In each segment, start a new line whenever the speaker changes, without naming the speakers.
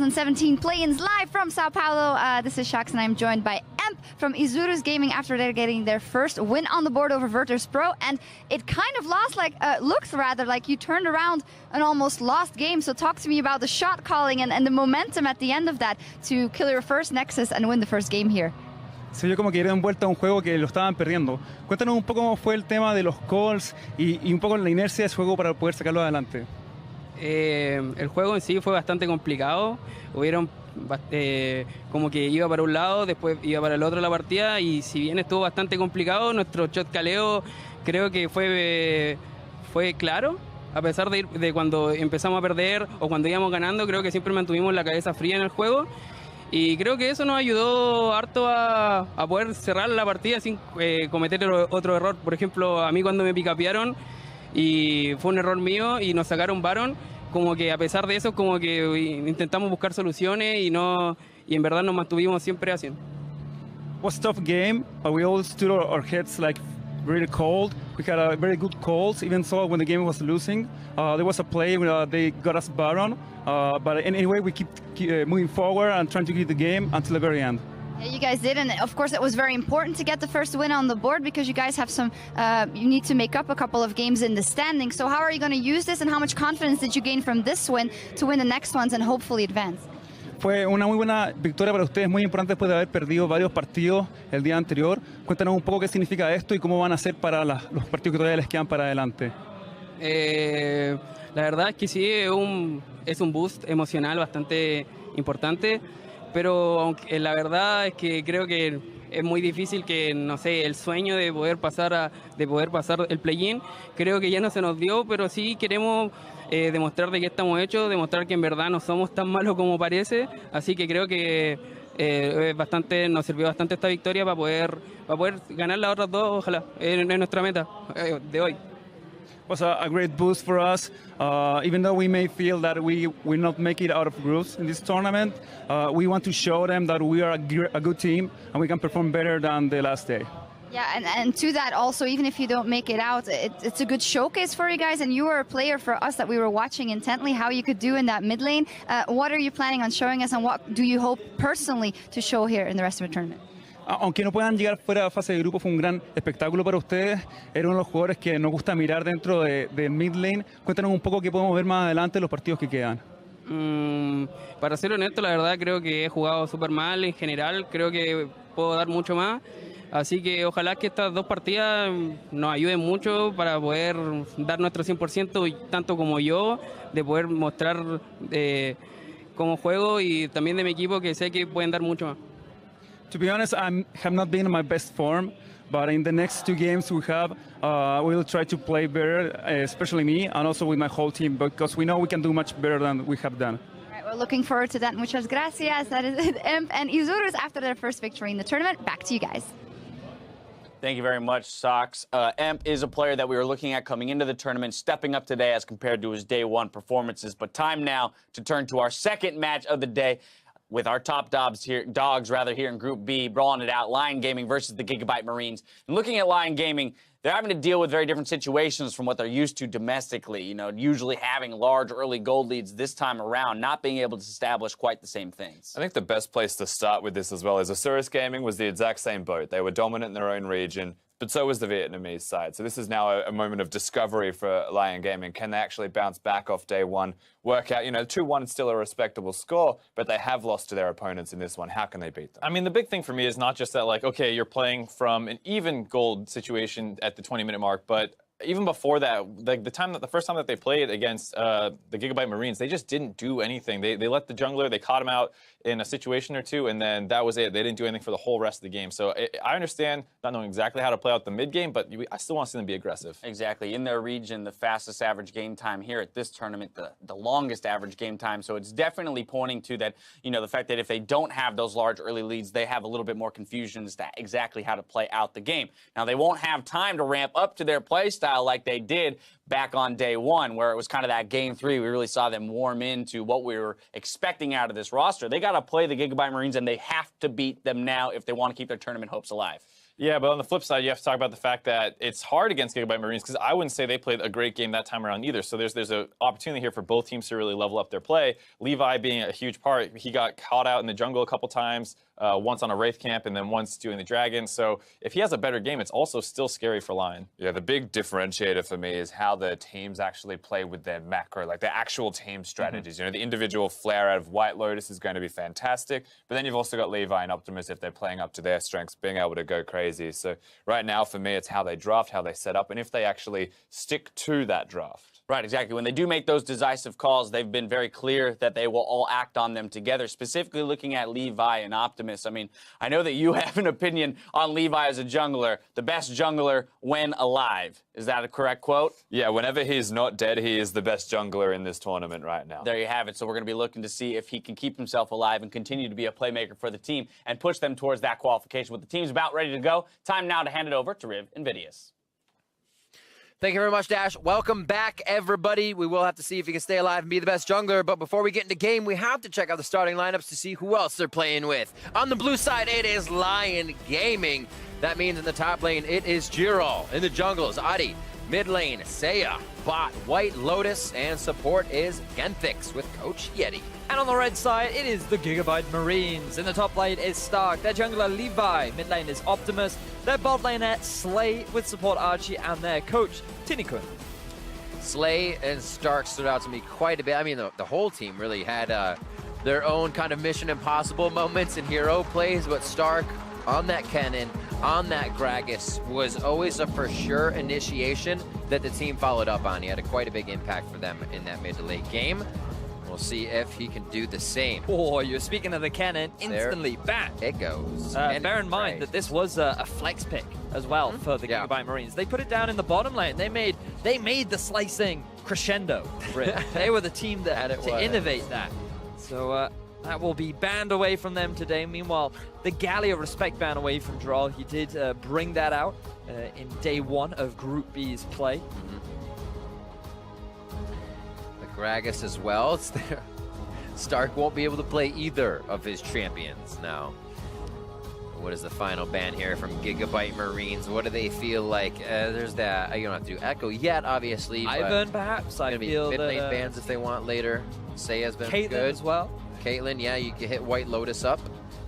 2017 play-ins live from Sao Paulo. This is Shax and I'm joined by Emp from Isurus Gaming after they're getting their first win on the board over Virtus Pro, and it kind of looks rather like you turned around an almost lost game. So talk to me about the shot calling and the momentum at the end of that to kill your first Nexus and win the first game here.
Se vio como que dieron vuelta a un juego que lo estaban perdiendo. Cuéntanos un poco cómo fue el tema de los calls y un poco la inercia de ese juego para poder sacarlo adelante.
El juego en sí fue bastante complicado. Hubieron como que iba para un lado, después iba para el otro la partida, y si bien estuvo bastante complicado, nuestro shot caleo creo que fue claro. A pesar de cuando empezamos a perder o cuando íbamos ganando, creo que siempre mantuvimos la cabeza fría en el juego. Y creo que eso nos ayudó harto a poder cerrar la partida sin cometer otro error. Por ejemplo, a mí cuando me picapearon, y fue un error mío y nos sacaron Baron, como que a pesar de eso como que intentamos buscar soluciones y en verdad nos mantuvimos siempre haciendo.
It was a tough game, but we all stood our heads like really cold. We had a very good calls, even so when the game was losing. There was a play where they got us Baron, but anyway we keep moving forward and trying to get the game until the very end.
Yeah, you guys did, and of course it was very important to get the first win on the board because you guys have you need to make up a couple of games in the standing. So how are you going to use this, and how much confidence did you gain from this win to win the next ones and hopefully advance?
Fue una muy buena victoria para ustedes, muy importante después de haber perdido varios partidos el día anterior. Cuéntanos un poco qué significa esto y cómo van a hacer para los partidos que todavía les quedan para adelante.
La verdad es que sí, es un boost emocional bastante importante. Pero aunque la verdad es que creo que es muy difícil que, no sé, el sueño de poder pasar el play-in, creo que ya no se nos dio, pero sí queremos demostrar de qué estamos hechos, demostrar que en verdad no somos tan malos como parece, así que creo que nos sirvió bastante esta victoria para poder ganar las otras dos, ojalá, es nuestra meta de hoy.
Was a great boost for us. Even though we may feel that we will not make it out of groups in this tournament, we want to show them that we are a good team and we can perform better than the last day.
Yeah, and to that also, even if you don't make it out, it's a good showcase for you guys, and you were a player for us that we were watching intently how you could do in that mid lane. What are you planning on showing us, and what do you hope personally to show here in the rest of the tournament?
Aunque no puedan llegar fuera de la fase de grupo, fue un gran espectáculo para ustedes. Era uno de los jugadores que nos gusta mirar dentro del mid lane. Cuéntanos un poco qué podemos ver más adelante en los partidos que quedan.
Para ser honesto, la verdad creo que he jugado súper mal en general. Creo que puedo dar mucho más. Así que ojalá que estas dos partidas nos ayuden mucho para poder dar nuestro 100%, tanto como yo, de poder mostrar cómo juego y también de mi equipo, que sé que pueden dar mucho más.
To be honest, I have not been in my best form, but in the next two games we have, we will try to play better, especially me, and also with my whole team, because we know we can do much better than we have done.
All right, we're looking forward to that. Muchas gracias. That is it. Imp and Isurus after their first victory in the tournament. Back to you guys.
Thank you very much, Sox. Emp is a player that we were looking at coming into the tournament, stepping up today as compared to his day one performances. But time now to turn to our second match of the day, with our top dogs here in Group B, brawling it out, Lyon Gaming versus the Gigabyte Marines. And looking at Lyon Gaming, they're having to deal with very different situations from what they're used to domestically. You know, usually having large early gold leads this time around, not being able to establish quite the same things.
I think the best place to start with this as well is Isurus Gaming was the exact same boat. They were dominant in their own region, but so was the Vietnamese side. So this is now a moment of discovery for Lyon Gaming. Can they actually bounce back off day one, work out, 2-1 is still a respectable score, but they have lost to their opponents in this one. How can they beat them?
I mean, the big thing for me is not just that, like, okay, you're playing from an even gold situation at the 20-minute mark, but even before that, like the first time that they played against the Gigabyte Marines, they just didn't do anything. They let the jungler, they caught him out in a situation or two, and then that was it. They didn't do anything for the whole rest of the game. So I understand not knowing exactly how to play out the mid game, but I still want to see them be aggressive.
Exactly. In their region, the fastest average game time here at this tournament, the longest average game time. So it's definitely pointing to that, the fact that if they don't have those large early leads, they have a little bit more confusion as to exactly how to play out the game. Now, they won't have time to ramp up to their play style like they did back on day one, where it was kind of that game three. We really saw them warm into what we were expecting out of this roster. They got to play the Gigabyte Marines, and they have to beat them now if they want to keep their tournament hopes alive.
Yeah, but on the flip side, you have to talk about the fact that it's hard against Gigabyte Marines because I wouldn't say they played a great game that time around either. So there's an opportunity here for both teams to really level up their play. Levi being a huge part, he got caught out in the jungle a couple times, once on a Wraith camp and then once doing the Dragon. So if he has a better game, it's also still scary for Lyon.
Yeah, the big differentiator for me is how the teams actually play with their macro, like their actual team strategies. You know, the individual flare out of White Lotus is going to be fantastic, but then you've also got Levi and Optimus, if they're playing up to their strengths, being able to go crazy. So right now, for me, it's how they draft, how they set up, and if they actually stick to that draft.
Right, exactly. When they do make those decisive calls, they've been very clear that they will all act on them together, specifically looking at Levi and Optimus. I mean, I know that you have an opinion on Levi as a jungler, the best jungler when alive. Is that a correct quote?
Yeah, whenever he's not dead, he is the best jungler in this tournament right now.
There you have it. So we're going to be looking to see if he can keep himself alive and continue to be a playmaker for the team and push them towards that qualification. With the team's about ready to go, time now to hand it over to Riv and Vidius.
Thank you very much, Dash. Welcome back, everybody. We will have to see if he can stay alive and be the best jungler, but before we get into game, we have to check out the starting lineups to see who else they're playing with. On the blue side, it is Lyon Gaming. That means in the top lane, it is Giral. In the jungle is Adi. Mid lane, Seiya. Bot, White Lotus. And support is Genthix with Coach Yeti.
And on the red side, it is the Gigabyte Marines. In the top lane is Stark, their jungler Levi. Mid lane is Optimus, their bot laner Slay with support Archie, and their coach Tinikun.
Slay and Stark stood out to me quite a bit. I mean, the whole team really had their own kind of Mission Impossible moments and hero plays, but Stark on that cannon, on that Gragas, was always a for sure initiation that the team followed up on. He had quite a big impact for them in that mid to late game. We'll see if he can do the same.
Oh, you're speaking of the cannon, instantly back.
It goes.
Bear in mind that this was a flex pick as well for the Gigabyte Marines. They put it down in the bottom lane. They made the slicing crescendo. They were the team that had to innovate that. So that will be banned away from them today. Meanwhile, the Gallia respect ban away from Droll. He did bring that out in day one of Group B's play.
Gragas as well. It's there. Stark won't be able to play either of his champions now. What is the final ban here from Gigabyte Marines? What do they feel like? There's that. You don't have to do Echo yet, obviously.
Ivan, perhaps. I feel
mid lane
that
bans if they want later. Seiya's been
Caitlyn
good
as well.
Caitlyn, yeah, you can hit White Lotus up,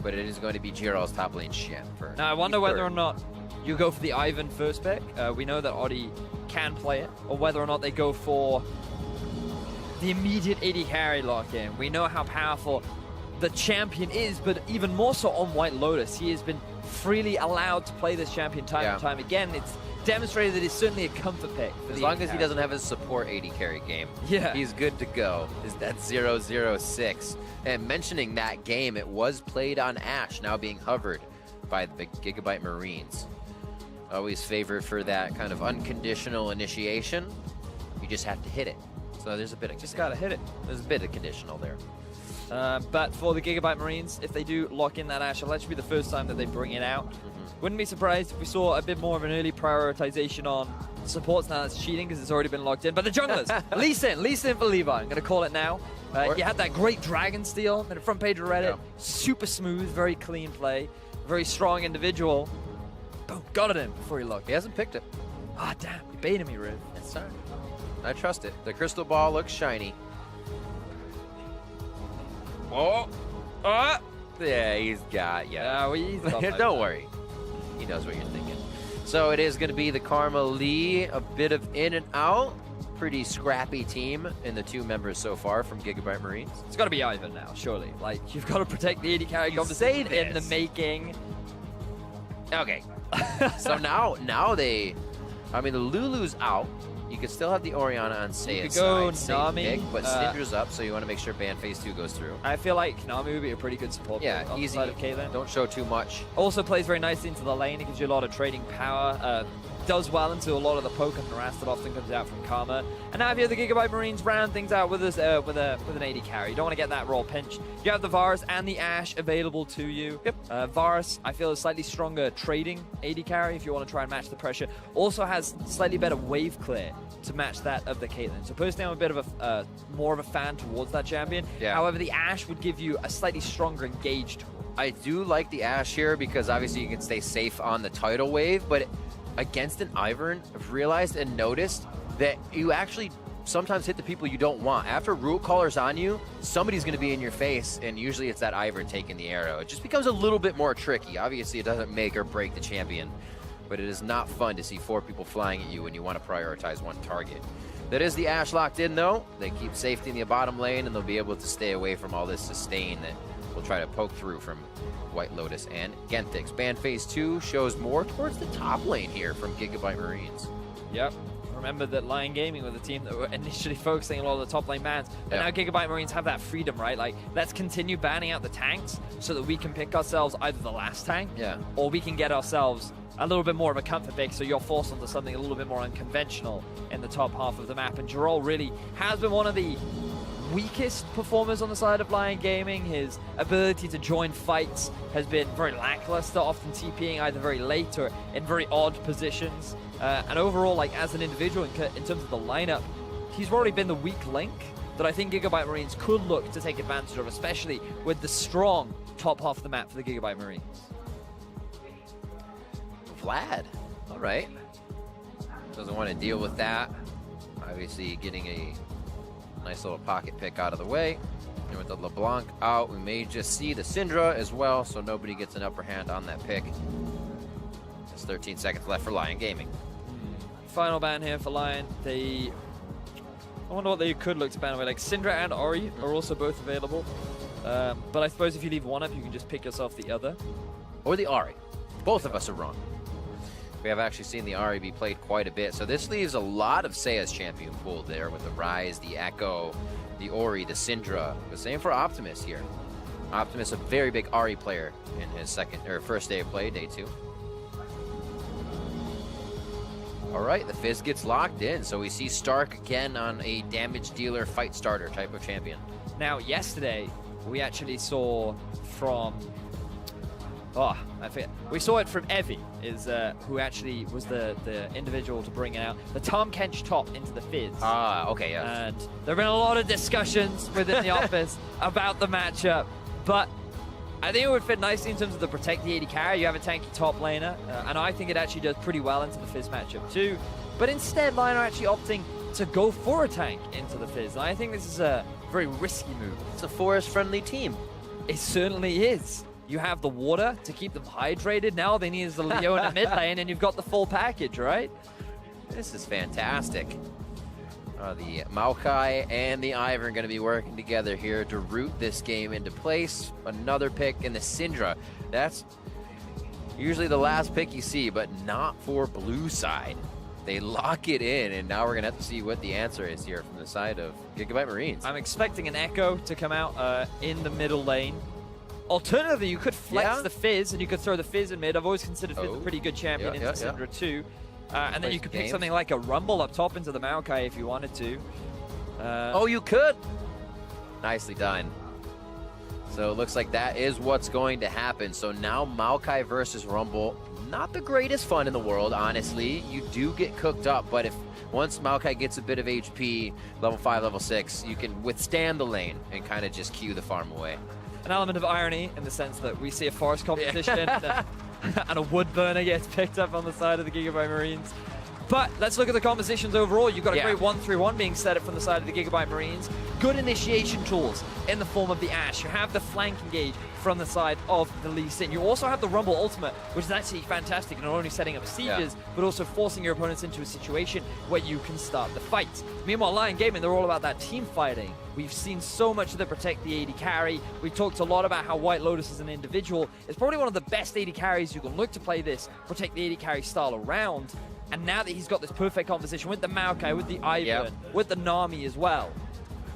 but it is going to be Giral's top lane shit.
Now I wonder whether or not you go for the Ivan first pick. We know that Odi can play it, or whether or not they go for the immediate AD carry lock-in. We know how powerful the champion is, but even more so on White Lotus. He has been freely allowed to play this champion time and time again. It's demonstrated that it's certainly a comfort pick.
As long as he doesn't have his support AD carry game,
yeah,
he's good to go. Is that 0-0-6? And mentioning that game, it was played on Ashe, now being hovered by the Gigabyte Marines. Always favored for that kind of unconditional initiation. You just have to hit it. So there's a bit of
just gotta hit it.
There's a bit of conditional there.
But for the Gigabyte Marines, if they do lock in that Ashe, it'll actually be the first time that they bring it out. Wouldn't be surprised if we saw a bit more of an early prioritization on supports. Now that's cheating because it's already been locked in. But the junglers, Lee Sin for Levi. I'm gonna call it now. You had that great Dragon Steal on the front page of Reddit. Super smooth, very clean play, very strong individual. Boom, got it in before he locked.
He hasn't picked it.
Ah, damn, you baited me, Riv.
It's all right. I trust it. The crystal ball looks shiny. Oh! Yeah, he's got Don't worry. He knows what you're thinking. So it is going to be the Karma Lee, a bit of in and out. Pretty scrappy team in the two members so far from Gigabyte Marines.
It's got to be Ivan now, surely. Like, you've got to protect the AD carry conversation in the making.
Okay. So now they... I mean, the Lulu's out. You could still have the Orianna on Seiya's side,
Nami,
pick, but Syndra's up, so you want to make sure ban phase 2 goes through.
I feel like Nami would be a pretty good support.
Yeah,
easy. Of Caitlyn.
Don't show too much.
Also plays very nicely into the lane. It gives you a lot of trading power. does well into a lot of the poke and harass that often comes out from Karma. And now here the Gigabyte Marines round things out with us with an AD carry. You don't want to get that raw pinch. You have the Varus and the Ashe available to you. Yep. Varus, I feel, is slightly stronger trading AD carry if you want to try and match the pressure. Also has slightly better wave clear to match that of the Caitlyn. So personally, I'm a bit of a more of a fan towards that champion.
Yeah.
However, the Ashe would give you a slightly stronger engage tool.
I do like the Ashe here because obviously you can stay safe on the tidal wave, but against an Ivern, I've realized and noticed that you actually sometimes hit the people you don't want. After Root Caller's on you, somebody's going to be in your face, and usually it's that Ivern taking the arrow. It just becomes a little bit more tricky. Obviously, it doesn't make or break the champion, but it is not fun to see 4 people flying at you when you want to prioritize one target. That is the Ashe locked in, though. They keep safety in the bottom lane, and they'll be able to stay away from all this sustain that will try to poke through from White Lotus and Genthix. Ban phase 2 shows more towards the top lane here from Gigabyte Marines.
Yep. Remember that Lyon Gaming were the team that were initially focusing a lot of the top lane bans, but now Gigabyte Marines have that freedom, right? Like, let's continue banning out the tanks so that we can pick ourselves either the last tank, or we can get ourselves a little bit more of a comfort pick, so you're forced onto something a little bit more unconventional in the top half of the map. And Jarol really has been one of the weakest performers on the side of Lyon Gaming. His ability to join fights has been very lackluster, often TPing either very late or in very odd positions. And overall, like, as an individual in terms of the lineup, he's already been the weak link that I think Gigabyte Marines could look to take advantage of, especially with the strong top half of the map for the Gigabyte Marines.
Vlad, all right. Doesn't want to deal with that. Obviously getting a nice little pocket pick out of the way. And with the LeBlanc out, we may just see the Syndra as well, so nobody gets an upper hand on that pick. There's 13 seconds left for Lyon Gaming.
Final ban here for Lyon. I wonder what they could look to ban away. Like, Syndra and Ori are also both available. But I suppose if you leave one up, you can just pick yourself the other.
Or the Ori. Both of us are wrong. We have actually seen the Ori be played quite a bit, so this leaves a lot of Seiya's champion pool there with the Ryze, the Echo, the Ori, the Syndra. The same for Optimus here. Optimus, a very big Ori player in his first day of play, day 2. All right, the Fizz gets locked in, so we see Stark again on a damage dealer, fight starter type of champion.
Now, yesterday, we actually saw from... I forget. We saw it from Evie, who actually was the individual to bring it out. The Tom Kench top into the Fizz.
Okay, yeah.
And there have been a lot of discussions within the office about the matchup, but I think it would fit nicely in terms of the protect the AD carry. You have a tanky top laner, and I think it actually does pretty well into the Fizz matchup too. But instead, Lyon are actually opting to go for a tank into the Fizz. And I think this is a very risky move.
It's a forest-friendly team.
It certainly is. You have the water to keep them hydrated. Now they need is the Leo in the mid lane, and you've got the full package, right?
This is fantastic. The Maokai and the Ivern are going to be working together here to root this game into place. Another pick in the Syndra. That's usually the last pick you see, but not for blue side. They lock it in, and now we're going to have to see what the answer is here from the side of Gigabyte Marines.
I'm expecting an Echo to come out in the middle lane. Alternatively, you could flex the Fizz, and you could throw the Fizz in mid. I've always considered Fizz a pretty good champion into Syndra too. And then you could pick something like a Rumble up top into the Maokai if you wanted to.
You could! Nicely done. So it looks like that is what's going to happen. So now Maokai versus Rumble. Not the greatest fun in the world, honestly. You do get cooked up, but once Maokai gets a bit of HP, level 5, level 6, you can withstand the lane and kind of just queue the farm away.
An element of irony in the sense that we see a forest competition and a wood burner gets picked up on the side of the Gigabyte Marines. But let's look at the compositions overall. You've got a great 1-3-1 being set up from the side of the Gigabyte Marines. Good initiation tools in the form of the Ashe. You have the flank engage from the side of the Lee Sin. You also have the Rumble ultimate, which is actually fantastic, not only setting up sieges, but also forcing your opponents into a situation where you can start the fight. Meanwhile, Lyon Gaming, they're all about that team fighting. We've seen so much of the protect the AD carry. We've talked a lot about how White Lotus as an individual is probably one of the best AD carries you can look to play this protect the AD carry style around. And now that he's got this perfect composition with the Maokai, with the Ivern, with the Nami as well,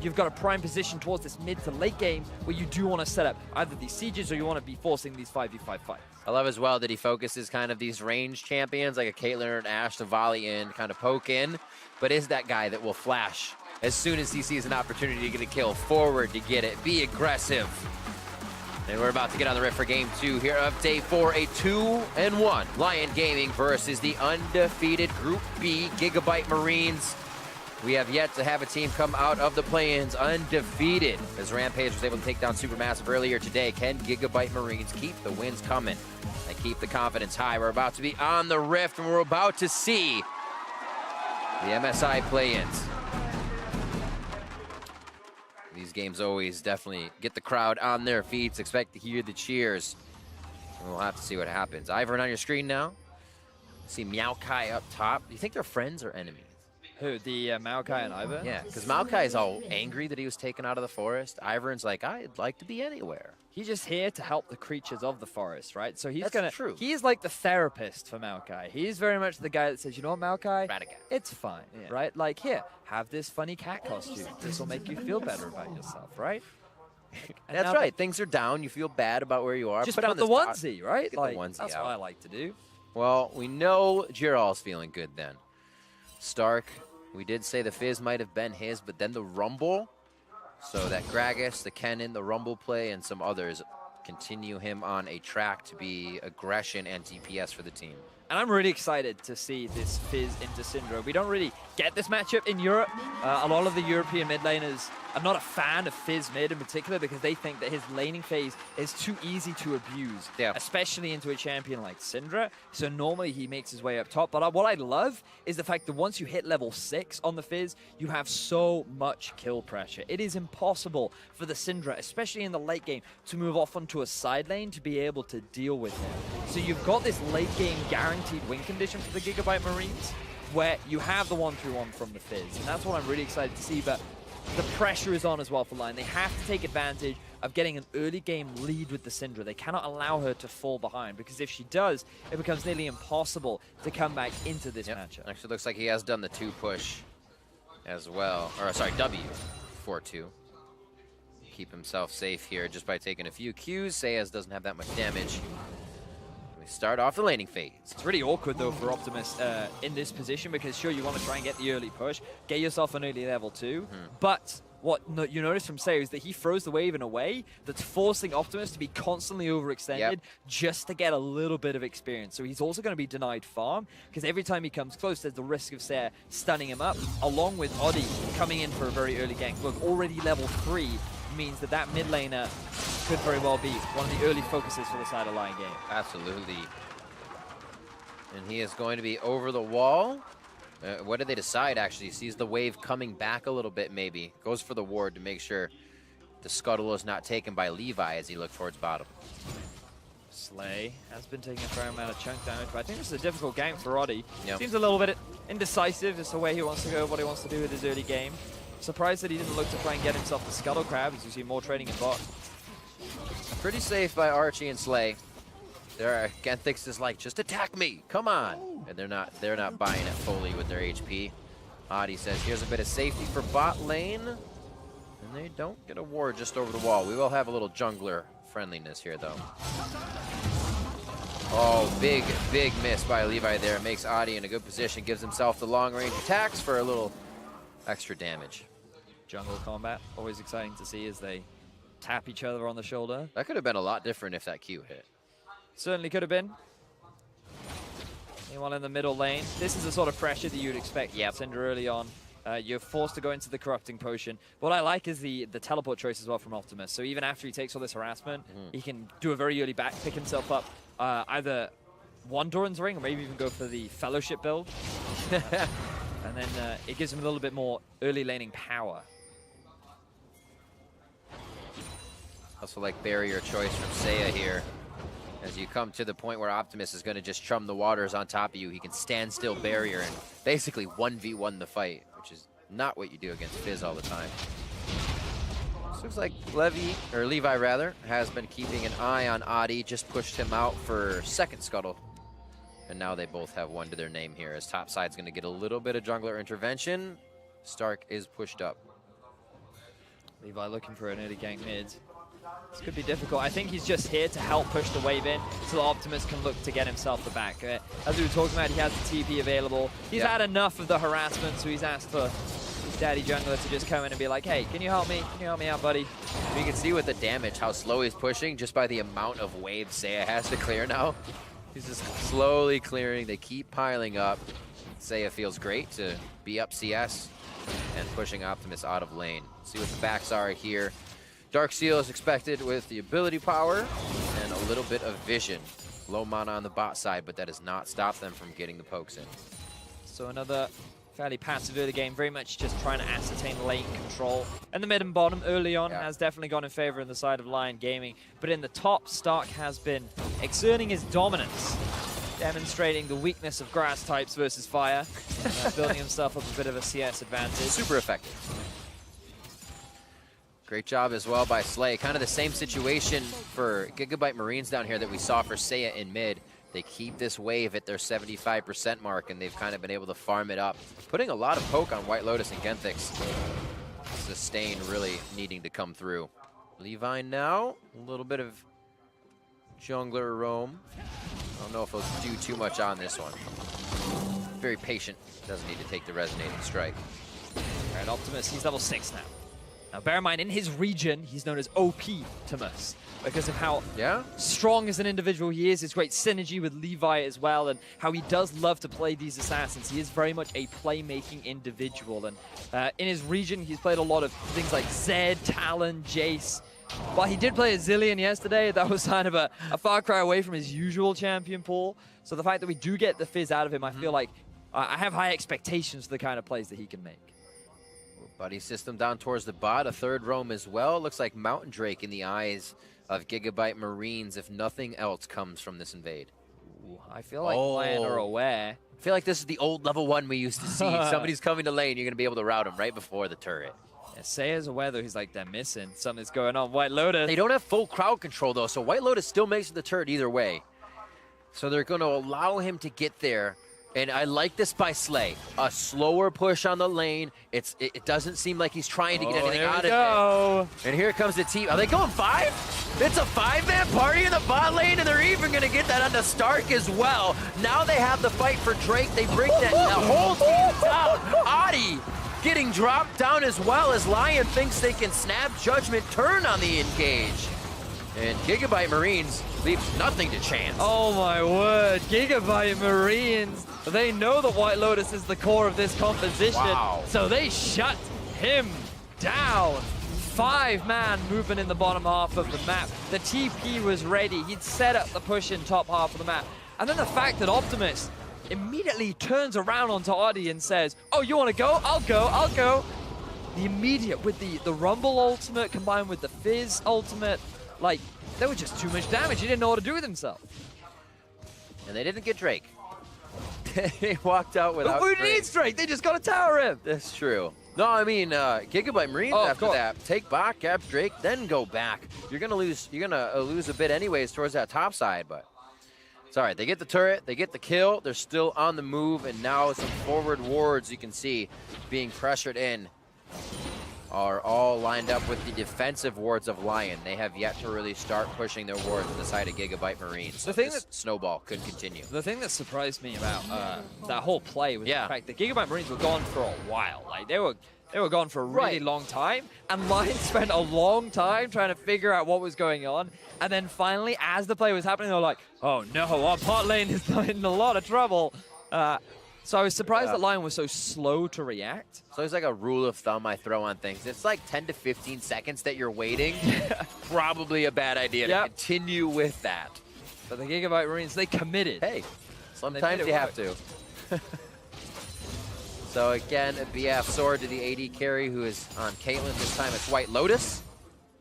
you've got a prime position towards this mid to late game where you do want to set up either these sieges or you want to be forcing these 5v5 fights.
I love as well that he focuses kind of these range champions like a Caitlyn or an Ashe to volley in, kind of poke in, but is that guy that will flash as soon as he sees an opportunity to get a kill, forward to get it, be aggressive. And we're about to get on the riff for game 2 here of day 4, a 2-1 Lyon Gaming versus the undefeated Group B Gigabyte Marines. We have yet to have a team come out of the play-ins undefeated, as Rampage was able to take down Supermassive earlier today. Can Gigabyte Marines keep the wins coming and keep the confidence high? We're about to be on the rift, and we're about to see the MSI play-ins. These games always definitely get the crowd on their feet. Expect to hear the cheers. And we'll have to see what happens. Ivern on your screen now. See Maokai up top. Do you think they're friends or enemies?
Who, the Maokai and Ivern?
Yeah, because Maokai is all angry that he was taken out of the forest. Ivern's like, I'd like to be anywhere.
He's just here to help the creatures of the forest, right? So he's
That's true.
He's like the therapist for Maokai. He's very much the guy that says, you know what, Maokai?
Radicat.
It's fine, right? Like, here, have this funny cat costume. This will make you feel better about yourself, right? And
That's
now
right. Things are down. You feel bad about where you are.
Just
put
put
on
the
this
onesie, right?
Get
Like,
the onesie
that's
out.
what I like to do.
Well, we know Jiral's feeling good then. Stark, we did say the Fizz might have been his, but then the Rumble. So that Gragas, the Kennen, the Rumble play, and some others continue him on a track to be aggression and DPS for the team.
And I'm really excited to see this Fizz into Syndra. We don't really get this matchup in Europe. A lot of the European mid laners are not a fan of Fizz mid in particular because they think that his laning phase is too easy to abuse, especially into a champion like Syndra. So normally he makes his way up top. But what I love is the fact that once you hit level 6 on the Fizz, you have so much kill pressure. It is impossible for the Syndra, especially in the late game, to move off onto a side lane to be able to deal with him. So you've got this late game guaranteed win condition for the Gigabyte Marines, where you have the 1-3-1 from the Fizz, and that's what I'm really excited to see. But the pressure is on as well for Lyon. They have to take advantage of getting an early game lead with the Syndra. They cannot allow her to fall behind, because if she does, it becomes nearly impossible to come back into this matchup.
Actually looks like he has done the 2 push as well, or sorry, W 4-2. Keep himself safe here just by taking a few Qs. Sayas doesn't have that much damage. Start off the laning phase.
It's really awkward though for Optimus in this position, because sure, you want to try and get the early push, get yourself an early level 2, but what you notice from Say is that he throws the wave in a way that's forcing Optimus to be constantly overextended just to get a little bit of experience. So he's also going to be denied farm, because every time he comes close, there's the risk of Say stunning him up, along with Oddie coming in for a very early gank. Look, already level 3 means that that mid laner could very well be one of the early focuses for the side of Lyon game.
Absolutely. And he is going to be over the wall. What did they decide, actually? He sees the wave coming back a little bit, maybe. Goes for the ward to make sure the scuttle is not taken by Levi as he looks towards bottom.
Slay has been taking a fair amount of chunk damage, but I think this is a difficult game for Oddie.
Yep.
Seems a little bit indecisive as to where he wants to go, what he wants to do with his early game. Surprised that he didn't look to try and get himself the Scuttle Crab, as you see more trading in bot.
Pretty safe by Archie and Slay. Genthix is like, just attack me, come on. And they're not buying it fully with their HP. Adi says, here's a bit of safety for bot lane. And they don't get a ward just over the wall. We will have a little jungler friendliness here though. Oh, big miss by Levi there. Makes Adi in a good position, gives himself the long range attacks for a little extra damage.
Jungle combat, always exciting to see as they tap each other on the shoulder.
That could have been a lot different if that Q hit.
Certainly could have been. Anyone in the middle lane. This is the sort of pressure that you'd expect from Syndra early on. You're forced to go into the Corrupting Potion. What I like is the teleport choice as well from Optimus. So even after he takes all this harassment, he can do a very early back, pick himself up, either one Doran's Ring or maybe even go for the Fellowship build. And then it gives him a little bit more early laning power.
Also like barrier choice from Seiya here. As you come to the point where Optimus is going to just chum the waters on top of you, he can stand still barrier and basically 1v1 the fight, which is not what you do against Fizz all the time. This looks like Levi rather, has been keeping an eye on Adi, just pushed him out for second scuttle. And now they both have one to their name here, as top side's going to get a little bit of jungler intervention. Stark is pushed up.
Levi looking for an early gank mid. This could be difficult. I think he's just here to help push the wave in so Optimus can look to get himself the back. As we were talking about, he has the TP available. He's had enough of the harassment, so he's asked for his daddy jungler to just come in and be like, hey, can you help me? Can you help me out, buddy?
You can see with the damage how slow he's pushing just by the amount of waves Seiya has to clear now. He's just slowly clearing. They keep piling up. Seiya feels great to be up CS and pushing Optimus out of lane. See what the backs are here. Dark Seal is expected with the ability power and a little bit of vision. Low mana on the bot side, but that does not stop them from getting the pokes in.
So another fairly passive early game, very much just trying to ascertain lane control. And the mid and bottom early on has definitely gone in favor on the side of Lyon Gaming. But in the top, Stark has been exerting his dominance, demonstrating the weakness of grass types versus fire, building himself up a bit of a CS advantage.
Super effective. Great job as well by Slay. Kind of the same situation for Gigabyte Marines down here that we saw for Seiya in mid. They keep this wave at their 75% mark, and they've kind of been able to farm it up, putting a lot of poke on White Lotus and Genthix. Sustain really needing to come through. Levi now, a little bit of jungler roam. I don't know if he'll do too much on this one. Very patient, doesn't need to take the resonating strike.
All right, Optimus, he's level 6 now. Now, bear in mind, in his region, he's known as OP-Timus because of how strong as an individual he is, his great synergy with Levi as well, and how he does love to play these assassins. He is very much a playmaking individual, and in his region, he's played a lot of things like Zed, Talon, Jace. While he did play a Zillion yesterday, that was kind of a far cry away from his usual champion pool. So the fact that we do get the fizz out of him, I feel like I have high expectations for the kind of plays that he can make.
Buddy system down towards the bot, a third roam as well. Looks like Mountain Drake in the eyes of Gigabyte Marines if nothing else comes from this invade.
Ooh, I feel like Lyon are aware.
I feel like this is the old level 1 we used to see. Somebody's coming to lane, you're going to be able to route him right before the turret.
Yeah, Seiya's aware though, he's like, they're missing. Something's going on. White Lotus.
They don't have full crowd control though, so White Lotus still makes the turret either way. So they're going to allow him to get there. And I like this by Slay. A slower push on the lane. It doesn't seem like he's trying to get anything out of it. And here comes the team. Are they going 5? It's a 5-man party in the bot lane, and they're even going to get that onto Stark as well. Now they have the fight for Drake. They bring that whole team down. Adi getting dropped down as well as Lyon thinks they can snap Judgment turn on the engage. And Gigabyte Marines leaves nothing to chance.
Oh my word, Gigabyte Marines. They know that White Lotus is the core of this composition.
Wow.
So they shut him down. 5-man movement in the bottom half of the map. The TP was ready. He'd set up the push in top half of the map. And then the fact that Optimus immediately turns around onto Adi and says, oh, you want to go? I'll go, I'll go. The immediate, with the Rumble ultimate combined with the Fizz ultimate, like, there was just too much damage. He didn't know what to do with himself.
And they didn't get Drake. They walked out without
Who
Drake.
needs Drake? They just got to tower him.
That's true. No, I mean, Gigabyte Marines after that, take back, cap Drake, then go back. You're gonna lose a bit anyways towards that top side, but it's all right. They get the turret, they get the kill, they're still on the move, and now some forward wards you can see being pressured in are all lined up with the defensive wards of Lyon. They have yet to really start pushing their wards on the side of Gigabyte Marines.
The thing
this snowball could continue.
The thing that surprised me about that whole play was the fact that Gigabyte Marines were gone for a while. Like they were gone for a really long time, and Lyon spent a long time trying to figure out what was going on. And then finally, as the play was happening, they were like, "Oh no, our bot lane is in a lot of trouble." So I was surprised that Lyon was so slow to react.
So it's like a rule of thumb I throw on things. It's like 10 to 15 seconds that you're waiting. Probably a bad idea to continue with that.
But the Gigabyte Marines, they committed.
Hey, sometimes you have to. So again, a BF sword to the AD carry who is on Caitlyn. This time it's White Lotus.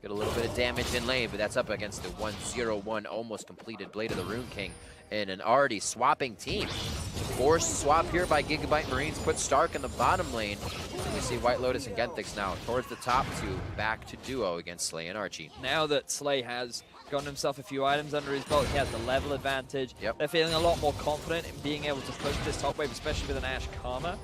Get a little bit of damage in lane, but that's up against the 1-0-1 almost completed Blade of the Rune King and an already swapping team. Forced swap here by Gigabyte Marines, put Stark in the bottom lane. And we see White Lotus and Genthix now towards the top two, back to duo against Slay and Archie.
Now that Slay has gotten himself a few items under his belt, he has the level advantage. They're feeling a lot more confident in being able to push this top wave, especially with an Ashe Karma.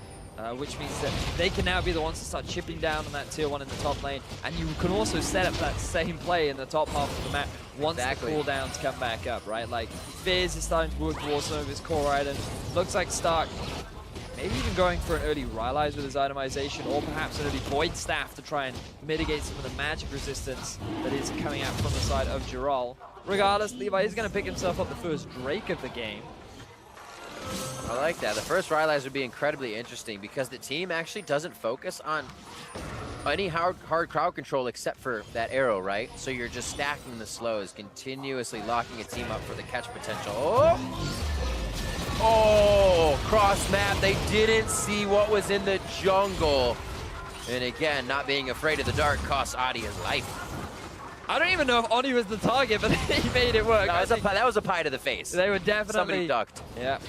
which means that they can now be the ones to start chipping down on that tier 1 in the top lane, and you can also set up that same play in the top half of the map once the cooldowns come back up, right? Like, Fizz is starting to work towards some of his core items. Looks like Stark maybe even going for an early Rylai's with his itemization, or perhaps an early Void Staff to try and mitigate some of the magic resistance that is coming out from the side of Giral. Regardless, Levi is going to pick himself up the first Drake of the game.
I like that. The first Rylai's would be incredibly interesting because the team actually doesn't focus on any hard crowd control except for that arrow, right? So you're just stacking the slows, continuously locking a team up for the catch potential. Oh, cross map. They didn't see what was in the jungle. And again, not being afraid of the dark costs Adi his life.
I don't even know if Oni was the target, but he made it work.
No, that was a pie to the face.
They were definitely...
Somebody ducked.
Yeah.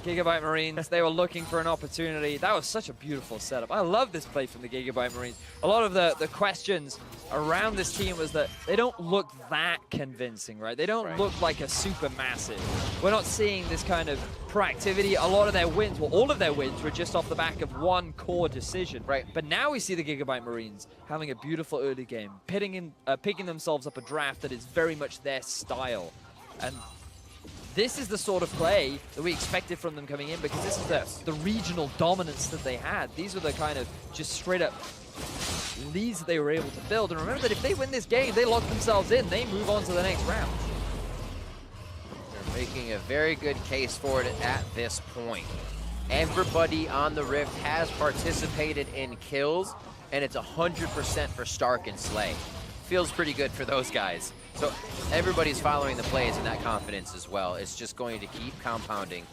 Gigabyte Marines, they were looking for an opportunity. That was such a beautiful setup. I love this play from the Gigabyte Marines. A lot of the questions around this team was that they don't look that convincing, right? They don't look like a super massive. We're not seeing this kind of proactivity. A lot of their wins, well, all of their wins were just off the back of one core decision.
Right.
But now we see the Gigabyte Marines having a beautiful early game, picking themselves up a draft that is very much their style. And this is the sort of play that we expected from them coming in, because this is the regional dominance that they had. These were the kind of just straight up leads that they were able to build. And remember that if they win this game, they lock themselves in. They move on to the next round.
They're making a very good case for it at this point. Everybody on the Rift has participated in kills, and it's 100% for Stark and Slay. Feels pretty good for those guys. So everybody's following the plays and that confidence as well. It's just going to keep compounding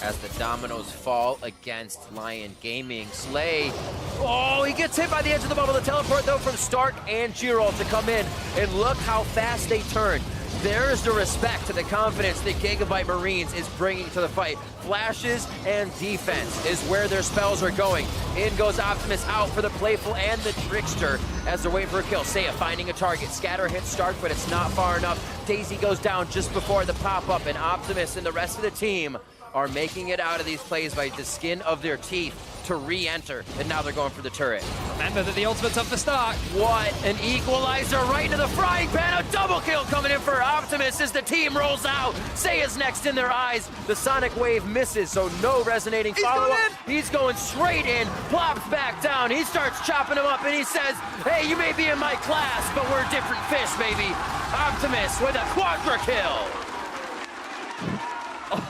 as the dominoes fall against Lyon Gaming. Slay, oh, he gets hit by the edge of the bubble. The teleport though from Stark and Giral to come in, and look how fast they turn. There's the respect to the confidence that Gigabyte Marines is bringing to the fight. Flashes and defense is where their spells are going. In goes Optimus out for the Playful and the Trickster as they're waiting for a kill. Seiya finding a target. Scatter hits Stark, but it's not far enough. Daisy goes down just before the pop-up, and Optimus and the rest of the team are making it out of these plays by the skin of their teeth to re-enter, and now they're going for the turret.
Remember that the ultimate's up for Stark.
What an equalizer right into the frying pan. A double kill coming in for Optimus as the team rolls out. Seiya's next in their eyes. The Sonic Wave misses, so no resonating follow-up. He's going straight in, plops back down. He starts chopping him up, and he says, hey, you may be in my class, but we're different fish, baby. Optimus with a quadra kill.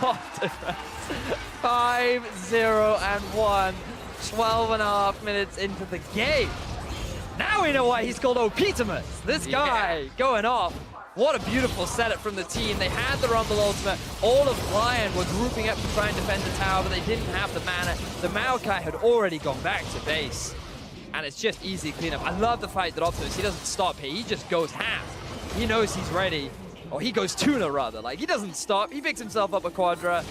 Optimus. 5-0-1. 12.5 minutes into the game. Now we know why he's called Optimus. This guy going off. What a beautiful setup from the team. They had the Rumble ultimate. All of Lyon were grouping up to try and defend the tower, but they didn't have the mana. The Maokai had already gone back to base. And it's just easy cleanup. I love the fact that Optimus, he doesn't stop here. He just goes ham. He knows he's ready. Or he goes tuna, rather. Like, he doesn't stop. He picks himself up a quadra.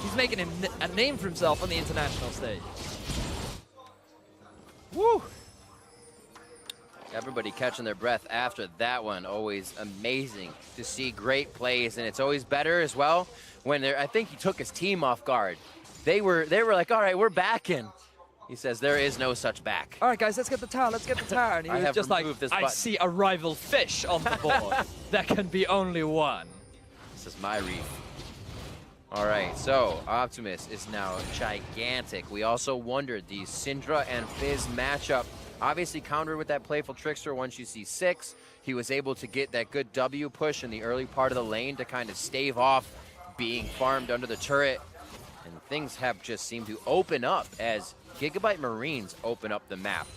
He's making a name for himself on the international stage. Woo!
Everybody catching their breath after that one. Always amazing to see great plays, and it's always better as well when they're, I think he took his team off guard. They were like, all right, we're backing. He says there is no such back.
All right, guys, let's get the tower. Let's get the tower. And he was just like, I see a rival fish on the board. There can be only one.
This is my reef. All right, so Optimus is now gigantic. We also wondered the Syndra and Fizz matchup. Obviously countered with that Playful Trickster once you see 6. He was able to get that good W push in the early part of the lane to kind of stave off being farmed under the turret. And things have just seemed to open up as Gigabyte Marines open up the map.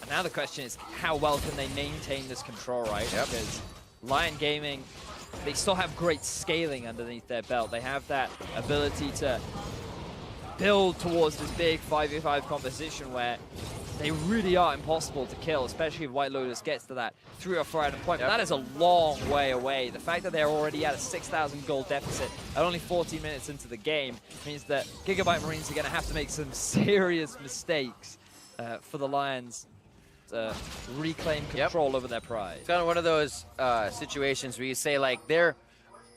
And now the question is, how well can they maintain this control, right?
Yep.
Because Lyon Gaming, they still have great scaling underneath their belt. They have that ability to build towards this big 5v5 composition where they really are impossible to kill, especially if White Lotus gets to that 3 or 4 item point. But that is a long way away. The fact that they're already at a 6,000 gold deficit at only 14 minutes into the game means that Gigabyte Marines are going to have to make some serious mistakes for the Lions to reclaim control over their prize.
It's kind of one of those situations where you say, like, they're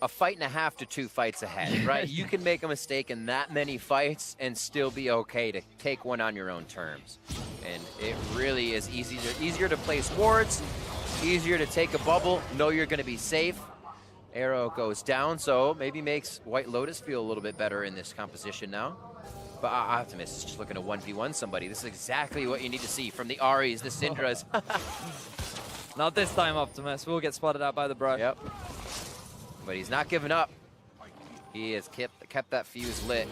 a fight and a half to 2 fights ahead, right? You can make a mistake in that many fights and still be okay to take one on your own terms. And it really is easier to place wards, easier to take a bubble, know you're going to be safe. Arrow goes down, so maybe makes White Lotus feel a little bit better in this composition now. But Optimus is just looking to 1v1 somebody. This is exactly what you need to see from the Aries, the Syndras.
Not this time, Optimus. We'll get spotted out by the brush.
Yep. But he's not giving up. He has kept that fuse lit.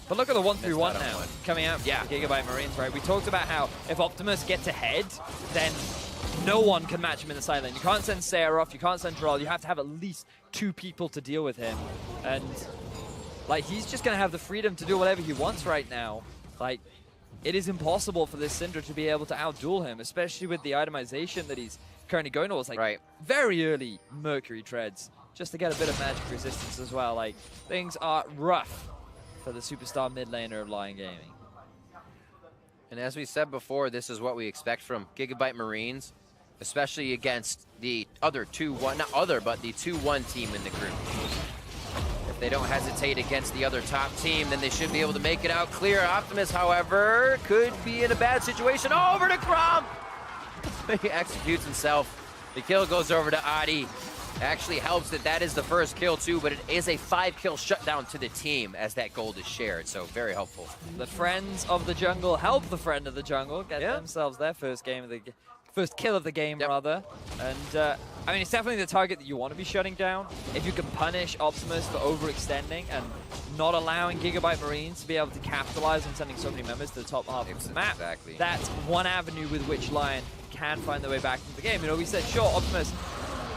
But look at the 1-3-1
Missed out on
now
one.
coming out from the Gigabyte Marines, right? We talked about how if Optimus gets ahead, then no one can match him in the side lane. You can't send Sarah off, you can't send Droll. You have to have at least 2 people to deal with him. And like, he's just going to have the freedom to do whatever he wants right now. Like, it is impossible for this Syndra to be able to outduel him, especially with the itemization that he's currently going towards. Like, very early Mercury treads, just to get a bit of magic resistance as well. Like, things are rough for the superstar mid laner of Lyon Gaming.
And as we said before, this is what we expect from Gigabyte Marines, especially against the other 2-1, not other, but the 2-1 team in the group. If they don't hesitate against the other top team, then they should be able to make it out clear. Optimus, however, could be in a bad situation. Over to Crump! He executes himself. The kill goes over to Adi. Actually helps that is the first kill too, but it is a 5-kill shutdown to the team as that gold is shared, so very helpful.
The friends of the jungle help the friend of the jungle get themselves their first kill of the game, rather. And I mean, it's definitely the target that you want to be shutting down. If you can punish Optimus for overextending and not allowing Gigabyte Marines to be able to capitalize on sending so many members to the top half of the map, that's one avenue with which Lyon can find their way back into the game. You know, we said, sure, Optimus,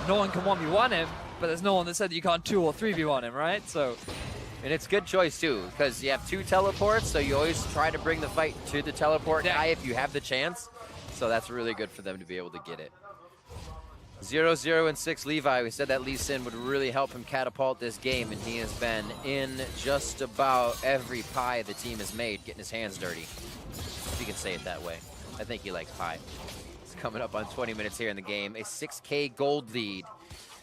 no one can 1v1 him, but there's no one that said that you can't 2 or 3v1 him, right? So,
and it's good choice too, because you have 2 teleports, so you always try to bring the fight to the teleport guy if you have the chance. So that's really good for them to be able to get it. 0-0 and 6 Levi. We said that Lee Sin would really help him catapult this game, and he has been in just about every pie the team has made, getting his hands dirty. If you can say it that way. I think he likes pie. Coming up on 20 minutes here in the game, a 6K gold lead.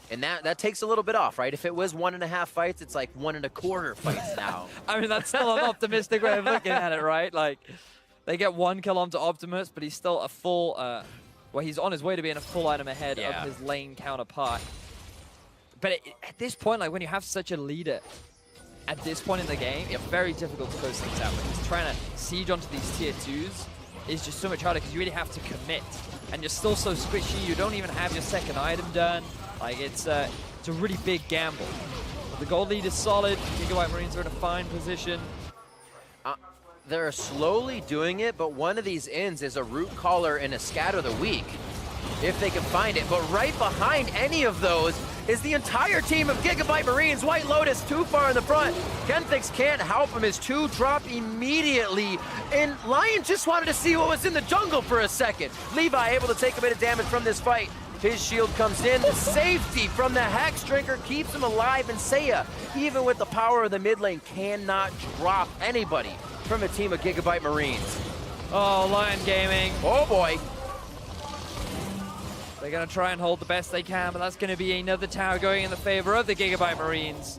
And that takes a little bit off, right? If it was 1.5 fights, it's like 1.25 fights now.
I mean, that's still an optimistic way of looking at it, right? Like, they get 1 kill onto Optimus, but he's still a full, well, he's on his way to being a full item ahead of his lane counterpart. But at this point, like, when you have such a leader at this point in the game, it's very difficult to close things out. When he's trying to siege onto these tier 2s, is just so much harder because you really have to commit. And you're still so squishy, you don't even have your second item done. Like, it's a really big gamble. But the gold lead is solid. Gigabyte Marines are in a fine position.
They're slowly doing it, but one of these ends is a root caller and a scatter the weak, if they can find it. But right behind any of those is the entire team of Gigabyte Marines. White Lotus too far in the front. Kenthix can't help him. His 2 drop immediately. And Lyon just wanted to see what was in the jungle for a second. Levi able to take a bit of damage from this fight. His shield comes in. The safety from the Hex Drinker keeps him alive. And Seiya, even with the power of the mid lane, cannot drop anybody from a team of Gigabyte Marines.
Oh, Lyon Gaming.
Oh boy.
They're going to try and hold the best they can, but that's going to be another tower going in the favor of the Gigabyte Marines.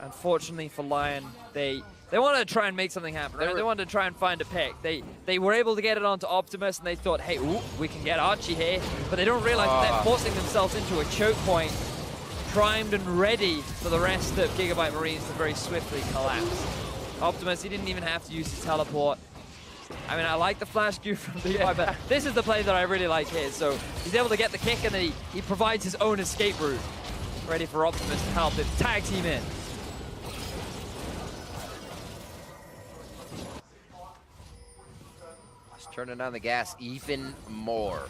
Unfortunately for Lyon, they wanted to try and make something happen, right? They wanted to try and find a pick. They were able to get it onto Optimus, and they thought, hey, ooh, we can get Archie here. But they don't realize that they're forcing themselves into a choke point, primed and ready for the rest of Gigabyte Marines to very swiftly collapse. Optimus, he didn't even have to use his teleport. I mean, I like the flash Q from Levi, but this is the play that I really like here. So he's able to get the kick, and then he provides his own escape route. Ready for Optimus to help him tag team in.
Just turning on the gas even more.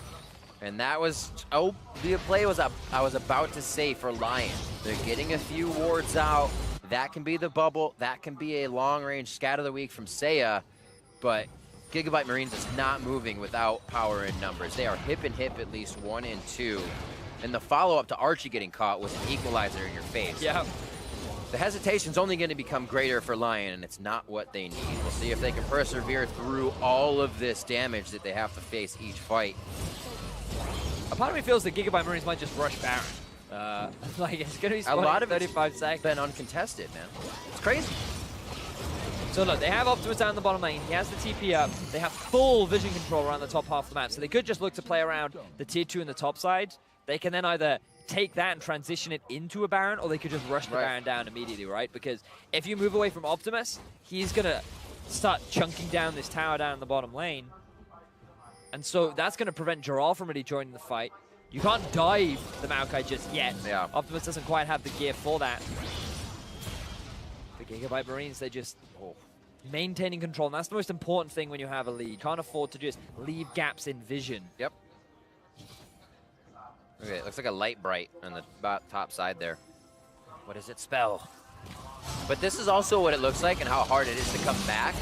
And that was, the play was up. I was about to say for Lyon. They're getting a few wards out. That can be the bubble. That can be a long-range scatter of the week from Seiya. But Gigabyte Marines is not moving without power in numbers. They are hip and hip at least 1 and 2. And the follow-up to Archie getting caught was an equalizer in your face.
Yeah.
The hesitation's only going to become greater for Lyon, and it's not what they need. We'll see if they can persevere through all of this damage that they have to face each fight.
A part of me feels that Gigabyte Marines might just rush Baron. Like, it's going to be
A lot of
35 seconds.
been uncontested, man. It's crazy.
So look, they have Optimus down the bottom lane. He has the TP up. They have full vision control around the top half of the map. So they could just look to play around the tier 2 in the top side. They can then either take that and transition it into a Baron, or they could just rush the Baron down immediately, right? Because if you move away from Optimus, he's going to start chunking down this tower down in the bottom lane. And so that's going to prevent Jarl from really joining the fight. You can't dive the Maokai just yet.
Yeah.
Optimus doesn't quite have the gear for that. The Gigabyte Marines, they just maintaining control. And that's the most important thing when you have a lead. You can't afford to just leave gaps in vision.
Yep. Okay, it looks like a light bright on the top side there. What does it spell? But this is also what it looks like and how hard it is to come back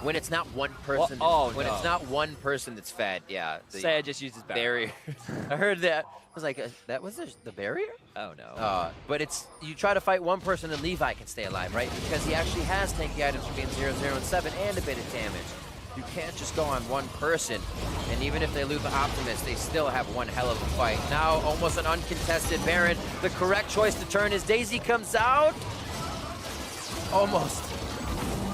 when it's not one person. It's not one person that's fed. Yeah.
Say I just used his barrier.
I heard that. I was like, that was the barrier?
Oh no.
But it's, you try to fight one person and Levi can stay alive, right? Because he actually has tanky items from game 0, 0, and 7 and a bit of damage. You can't just go on one person. And even if they lose the Optimus, they still have one hell of a fight. Now, almost an uncontested Baron. The correct choice to turn is Daisy comes out. Almost.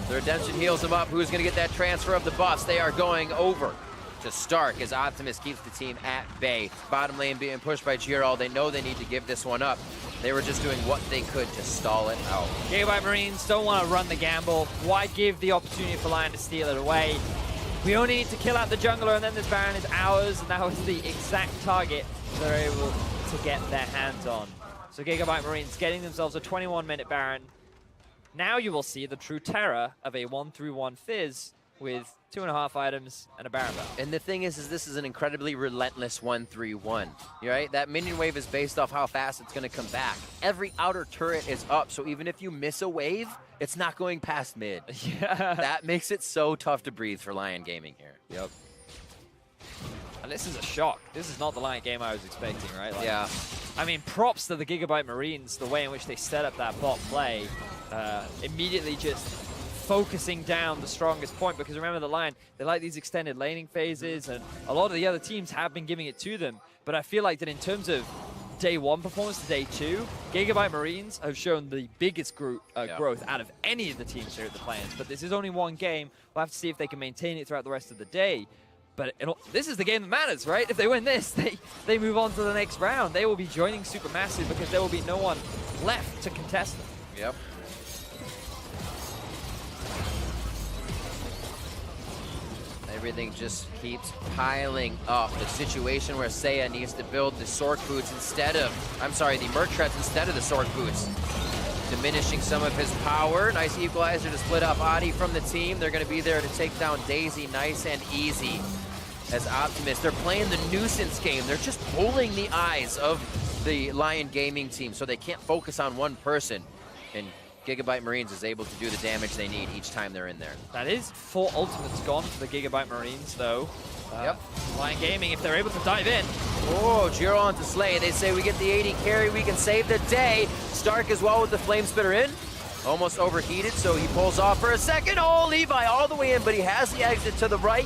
The Redemption heals him up. Who's going to get that transfer of the buffs? They are going over to Stark as Optimus keeps the team at bay. Bottom lane being pushed by Giral. They know they need to give this one up. They were just doing what they could to stall it out.
Gigabyte Marines don't want to run the gamble. Why give the opportunity for Lyon to steal it away? We only need to kill out the jungler, and then this Baron is ours, and that was the exact target they're able to get their hands on. So Gigabyte Marines getting themselves a 21-minute Baron. Now you will see the true terror of a 1-3-1 Fizz with 2.5 items and a Baron buff.
And the thing is this is an incredibly relentless 1-3-1, right? That minion wave is based off how fast it's going to come back. Every outer turret is up, so even if you miss a wave, it's not going past mid.
Yeah.
That makes it so tough to breathe for Lyon Gaming here.
Yep. And this is a shock. This is not the Lyon game I was expecting, right? Like,
yeah.
I mean, props to the Gigabyte Marines, the way in which they set up that bot play. Immediately just focusing down the strongest point, because remember the Lyon, they like these extended laning phases, and a lot of the other teams have been giving it to them. But I feel like that in terms of day 1 performance to day 2, Gigabyte Marines have shown the biggest growth out of any of the teams here at the Play-ins. But this is only one game. We'll have to see if they can maintain it throughout the rest of the day. But this is the game that matters, right? If they win this, they move on to the next round. They will be joining Supermassive because there will be no one left to contest them.
Yep. Everything just keeps piling up. The situation where Seiya needs to build the Sork Boots instead of, the Merc Treads instead of the Sork Boots. Diminishing some of his power. Nice equalizer to split up Adi from the team. They're going to be there to take down Daisy nice and easy. As Optimus, they're playing the nuisance game. They're just pulling the eyes of the Lyon Gaming team so they can't focus on one person. And Gigabyte Marines is able to do the damage they need each time they're in there.
That is 4 ultimates gone for the Gigabyte Marines, though.
Yep.
Lyon Gaming, if they're able to dive in.
Oh, Giro onto Slay. They say we get the 80 carry, we can save the day. Stark as well with the Flame Spitter in. Almost overheated, so he pulls off for a second. Oh, Levi all the way in, but he has the exit to the right.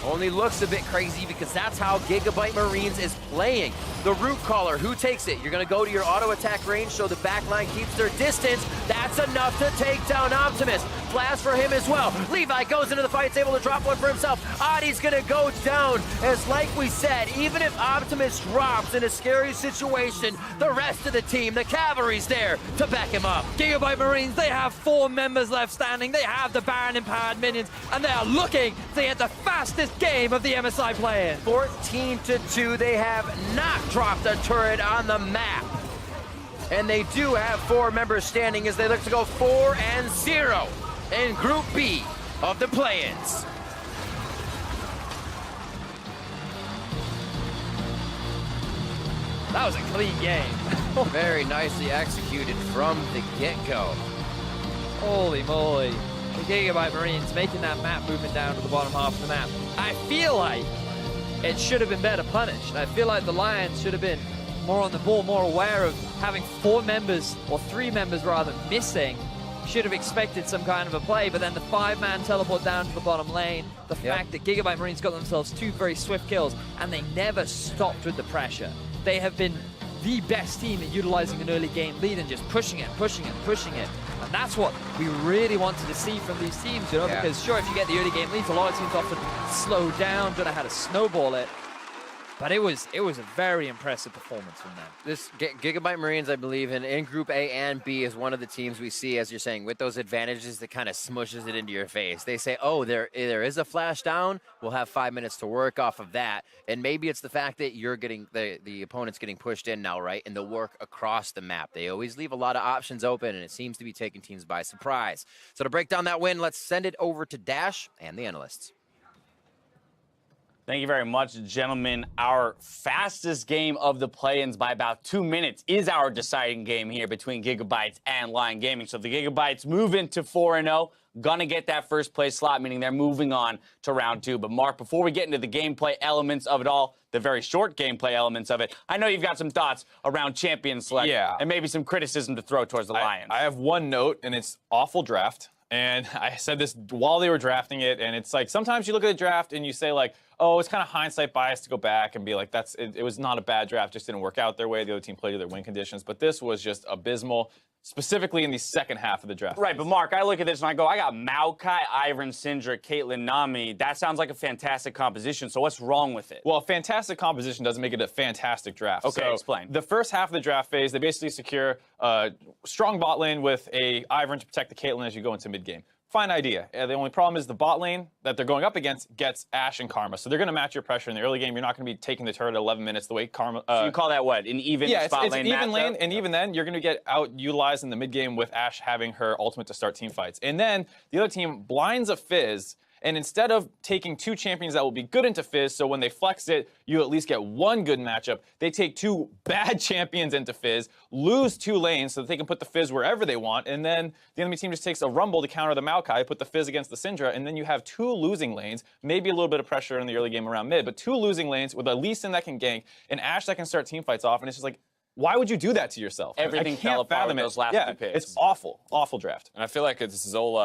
Only looks a bit crazy because that's how Gigabyte Marines is playing. The Root Caller, who takes it? You're going to go to your auto attack range so the backline keeps their distance. That's enough to take down Optimus. Flash for him as well. Levi goes into the fight, able to drop one for himself. Adi's going to go down. As like we said, even if Optimus drops in a scary situation, the rest of the team, the cavalry's there to back him up.
Gigabyte Marines, they have 4 members left standing. They have the Baron empowered minions, and they are looking to get the fastest game of the MSI play-in.
14-2, they have not dropped a turret on the map. And they do have 4 members standing as they look to go 4-0 in Group B of the play-ins.
That was a clean game.
Very nicely executed from the get-go.
Holy moly. The Gigabyte Marines making that map movement down to the bottom half of the map. I feel like it should have been better punished. I feel like the Lions should have been more on the ball, more aware of having 4 members, or 3 members rather, missing. Should have expected some kind of a play, but then the 5-man teleport down to the bottom lane, the fact that Gigabyte Marines got themselves 2 very swift kills, and they never stopped with the pressure. They have been the best team at utilizing an early game lead and just pushing it, pushing it, pushing it. And that's what we really wanted to see from these teams, you know, because sure, if you get the early game leads, a lot of teams often slow down, don't know how to snowball it. But it was a very impressive performance from them.
This Gigabyte Marines, I believe, in Group A and B is one of the teams we see, as you're saying, with those advantages that kind of smushes it into your face. They say, oh, there is a flash down. We'll have 5 minutes to work off of that. And maybe it's the fact that you're getting the opponent's getting pushed in now, right? And they'll work across the map. They always leave a lot of options open, and it seems to be taking teams by surprise. So to break down that win, let's send it over to Dash and the analysts.
Thank you very much, gentlemen. Our fastest game of the play-ins by about 2 minutes is our deciding game here between Gigabytes and Lyon Gaming. So the Gigabytes move into 4-0, gonna get that first place slot, meaning they're moving on to round 2. But Mark, before we get into the gameplay elements of it all, the very short gameplay elements of it, I know you've got some thoughts around champion select and maybe some criticism to throw towards the Lions.
I have one note, and it's awful draft. And I said this while they were drafting it, and it's like sometimes you look at a draft and you say like, oh, it's kind of hindsight bias to go back and be like, it was not a bad draft, just didn't work out their way. The other team played to their win conditions, but this was just abysmal, specifically in the second half of the draft.
Right, but Mark, I look at this and I go, I got Maokai, Ivan, Syndra, Caitlyn, Nami. That sounds like a fantastic composition, so what's wrong with it?
Well, a fantastic composition doesn't make it a fantastic draft.
Okay,
so
explain.
The first half of the draft phase, they basically secure a strong bot lane with a Ivan to protect the Caitlyn as you go into mid-game. Fine idea. The only problem is the bot lane that they're going up against gets Ashe and Karma. So they're going to match your pressure in the early game. You're not going to be taking the turret at 11 minutes the way Karma...
so you call that what? An even spot
it's
lane
an even
matchup?
lane, and even then, you're going to get out-utilized in the mid-game with Ashe having her ultimate to start team fights. And then the other team blinds a Fizz, and instead of taking 2 champions that will be good into Fizz, so when they flex it, you at least get 1 good matchup, they take 2 bad champions into Fizz, lose 2 lanes so that they can put the Fizz wherever they want, and then the enemy team just takes a Rumble to counter the Maokai, put the Fizz against the Syndra, and then you have 2 losing lanes, maybe a little bit of pressure in the early game around mid, but 2 losing lanes with a Lee Sin that can gank, and Ashe that can start team fights off, and it's just like, why would you do that to yourself?
Everything fell apart with those last 2 picks.
It's awful, awful draft.
And I feel like this is all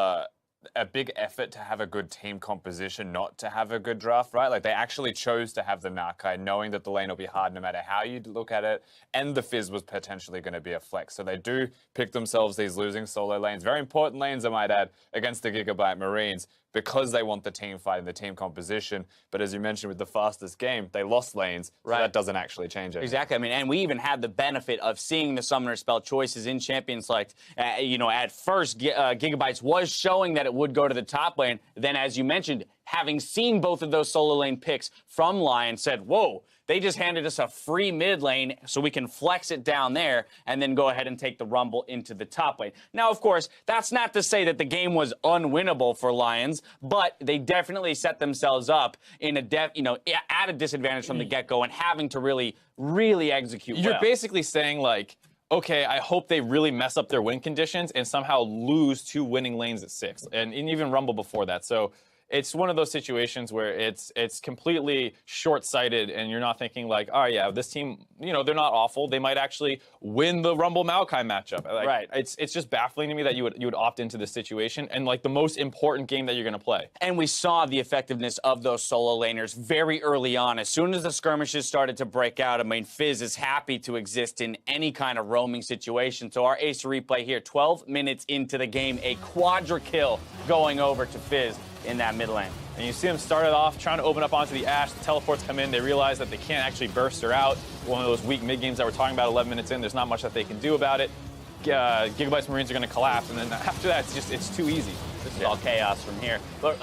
a big effort to have a good team composition, not to have a good draft, right? Like, they actually chose to have the Maokai, knowing that the lane will be hard no matter how you look at it, and the Fizz was potentially going to be a flex. So they do pick themselves these losing solo lanes, very important lanes, I might add, against the Gigabyte Marines, because they want the team fight and the team composition. But as you mentioned with the fastest game, they lost lanes, so that doesn't actually change it.
Exactly. I mean, and we even had the benefit of seeing the summoner spell choices in Champion Select. You know, at first, Gigabytes was showing that it would go to the top lane. Then, as you mentioned, having seen both of those solo lane picks from Lyon, said, whoa, they just handed us a free mid lane so we can flex it down there and then go ahead and take the Rumble into the top lane. Now, of course, that's not to say that the game was unwinnable for Lions, but they definitely set themselves up in at a disadvantage from the get-go and having to really, really execute well.
You're basically saying, like, okay, I hope they really mess up their win conditions and somehow lose 2 winning lanes at 6, and even Rumble before that. So it's one of those situations where it's completely short-sighted, and you're not thinking like, oh yeah, this team, you know, they're not awful. They might actually win the Rumble Maokai matchup. Like,
right.
It's just baffling to me that you would opt into this situation and like the most important game that you're going to play.
And we saw the effectiveness of those solo laners very early on. As soon as the skirmishes started to break out, I mean, Fizz is happy to exist in any kind of roaming situation. So our ace replay here, 12 minutes into the game, a quadra kill going over to Fizz in that mid lane.
And you see them started off trying to open up onto the Ashe. The teleports come in. They realize that they can't actually burst her out. One of those weak mid games that we're talking about 11 minutes in. There's not much that they can do about it. Gigabyte's Marines are going to collapse. And then after that, it's too easy.
This is all chaos from here. But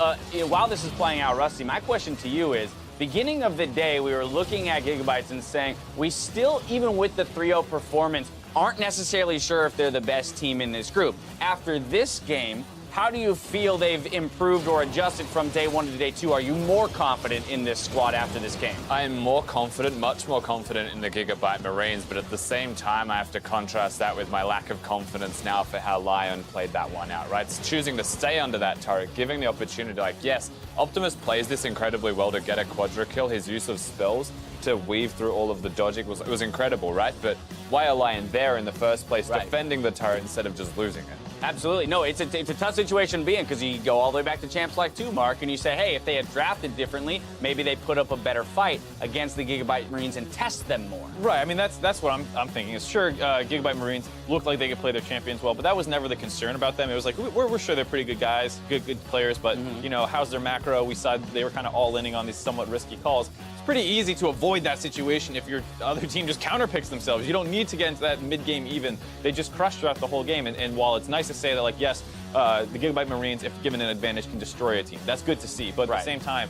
while this is playing out, Rusty, my question to you is, beginning of the day, we were looking at Gigabytes and saying, we still, even with the 3-0 performance, aren't necessarily sure if they're the best team in this group. After this game, how do you feel they've improved or adjusted from day 1 to day 2? Are you more confident in this squad after this game?
I am more confident, much more confident in the Gigabyte Marines, but at the same time, I have to contrast that with my lack of confidence now for how Lyon played that one out, right? It's choosing to stay under that turret, giving the opportunity, like, yes, Optimus plays this incredibly well to get a quadra kill. His use of spells to weave through all of the dodging was incredible, right? But why are Lyon there in the first place, defending the turret instead of just losing it?
Absolutely. No, it's a tough situation to be in because you go all the way back to Champs League 2, Mark, and you say, hey, if they had drafted differently, maybe they put up a better fight against the Gigabyte Marines and test them more.
Right. I mean, that's what I'm thinking. Is sure, Gigabyte Marines looked like they could play their champions well, but that was never the concern about them. It was like we're sure they're pretty good guys, good players, but you know, how's their macro? We saw they were kind of all inning on these somewhat risky calls. It's pretty easy to avoid that situation if your other team just counterpicks themselves. You don't need to get into that mid-game even. They just crush throughout the whole game. And while it's nice to say that, like, yes, the Gigabyte Marines, if given an advantage, can destroy a team. That's good to see. But at the same time,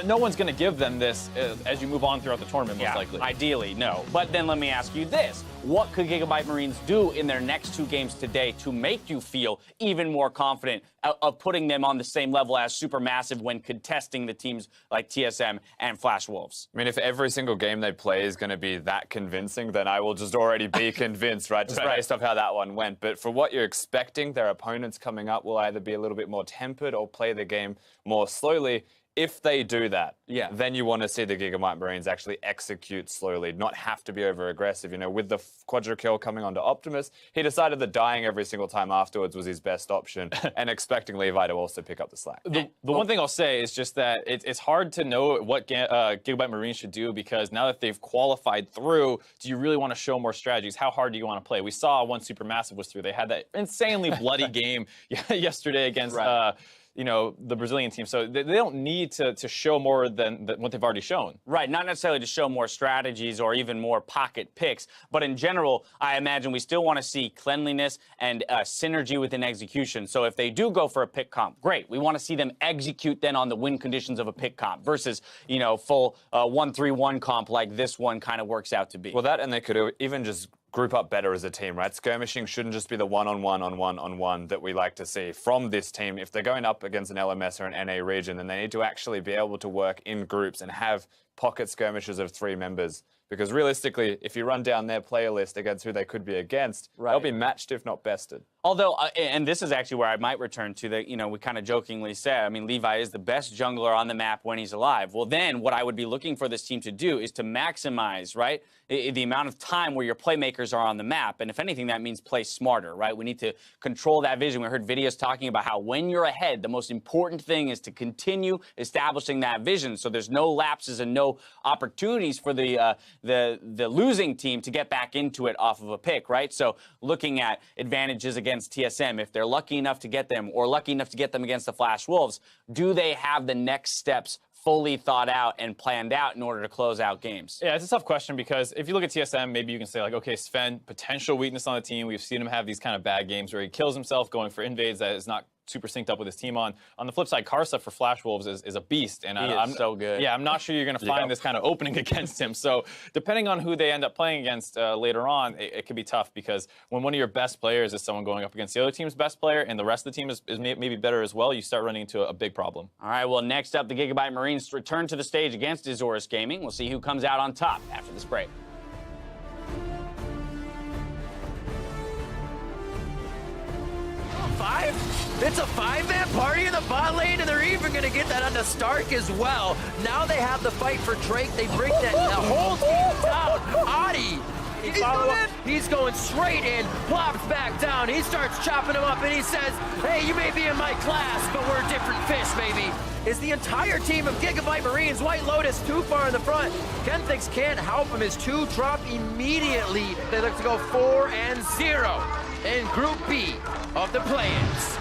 no one's going to give them this as you move on throughout the tournament, most likely.
Ideally, no. But then let me ask you this. What could Gigabyte Marines do in their next 2 games today to make you feel even more confident of putting them on the same level as Supermassive when contesting the teams like TSM and Flash Wolves?
I mean, if every single game they play is going to be that convincing, then I will just already be convinced, right? Just based off how that one went. But for what you're expecting, their opponents coming up will either be a little bit more tempered or play the game more slowly. If they do that, then you want to see the Gigabyte Marines actually execute slowly, not have to be over-aggressive. You know, with the Quadra kill coming onto Optimus, he decided that dying every single time afterwards was his best option, and expecting Levi to also pick up the slack.
The one thing I'll say is just that it's hard to know what Gigabyte Marines should do, because now that they've qualified through, do you really want to show more strategies? How hard do you want to play? We saw once Supermassive was through, they had that insanely bloody game yesterday against... you know, the Brazilian team. So they don't need to show more than what they've already shown.
Right, not necessarily to show more strategies or even more pocket picks, but in general, I imagine we still want to see cleanliness and synergy within execution. So if they do go for a pick comp, great. We want to see them execute then on the win conditions of a pick comp versus, you know, full 1-3-1 comp like this one kind of works out to be.
Well, that, and they could even just group up better as a team, right? Skirmishing shouldn't just be the one-on-one that we like to see from this team. If they're going up against an LMS or an NA region, then they need to actually be able to work in groups and have pocket skirmishes of 3 members. Because realistically, if you run down their player list against who they could be against, they'll be matched if not bested.
Although, and this is actually where I might return to the, you know, we kind of jokingly said, I mean, Levi is the best jungler on the map when he's alive. Well, then what I would be looking for this team to do is to maximize, right, the amount of time where your playmakers are on the map. And if anything, that means play smarter, right? We need to control that vision. We heard videos talking about how when you're ahead, the most important thing is to continue establishing that vision so there's no lapses and no opportunities for the losing team to get back into it off of a pick, right? So looking at advantages against TSM, if they're lucky enough to get them or lucky enough to get them against the Flash Wolves, do they have the next steps fully thought out and planned out in order to close out games?
Yeah, it's a tough question because if you look at TSM, maybe you can say like, okay, Sven, potential weakness on the team. We've seen him have these kind of bad games where he kills himself going for invades that is not super synced up with his team on. On the flip side, Karsa for Flash Wolves is a beast. And
I'm so good.
Yeah, I'm not sure you're going to find this kind of opening against him. So depending on who they end up playing against later on, it could be tough because when one of your best players is someone going up against the other team's best player and the rest of the team is maybe better as well, you start running into a big problem.
All right, well, next up, the Gigabyte Marines return to the stage against Azorus Gaming. We'll see who comes out on top after this break.
It's a 5-man party in the bot lane, and they're even going to get that onto Stark as well. Now they have the fight for Drake. They bring the whole team down. Adi, he's going straight in, plops back down. He starts chopping him up, and he says, hey, you may be in my class, but we're a different fish, baby. Is the entire team of Gigabyte Marines, White Lotus too far in the front? Kenthics can't help him as 2 drop immediately. They look to go 4-0 in Group B of the play-ins.